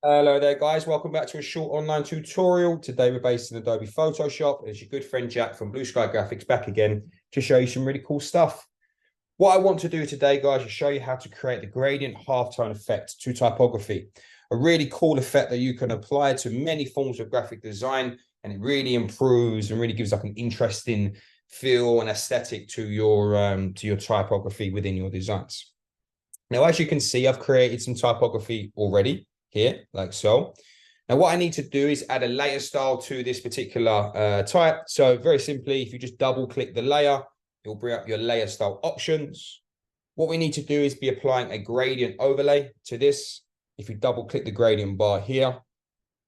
Hello there, guys. Welcome back to a short online tutorial. Today we're based in Adobe Photoshop. It's your good friend Jack from Blue Sky Graphics back again to show you some really cool stuff. What I want to do today, guys, is show you how to create the gradient halftone effect to typography. A really cool effect that you can apply to many forms of graphic design, and it really improves and really gives like an interesting feel and aesthetic to your typography within your designs. Now, as you can see, I've created some typography already here, like so. Now, what I need to do is add a layer style to this particular type. So very simply, if you just double click the layer, it will bring up your layer style options. What we need to do is be applying a gradient overlay to this. If you double click the gradient bar here,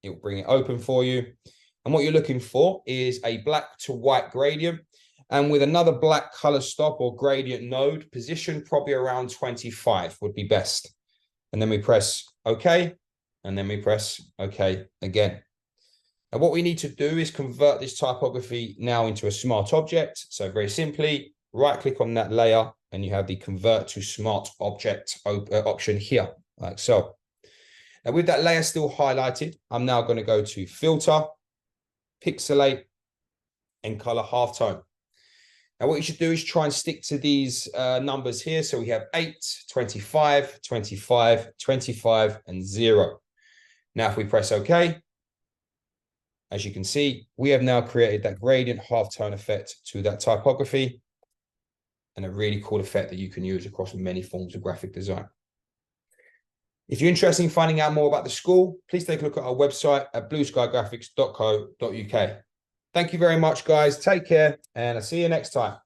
it will bring it open for you. And what you're looking for is a black to white gradient. And with another black color stop or gradient node, position probably around 25 would be best. And then we press OK. And then we press OK again. And what we need to do is convert this typography now into a smart object. So very simply, right click on that layer and you have the convert to smart object option here, like so. Now with that layer still highlighted, I'm now going to go to filter, pixelate, and color halftone. Now what you should do is try and stick to these numbers here. So we have 8, 25, 25, 25, and 0. Now, if we press OK, as you can see, we have now created that gradient halftone effect to that typography, and a really cool effect that you can use across many forms of graphic design. If you're interested in finding out more about the school, please take a look at our website at blueskygraphics.co.uk. Thank you very much, guys. Take care, and I'll see you next time.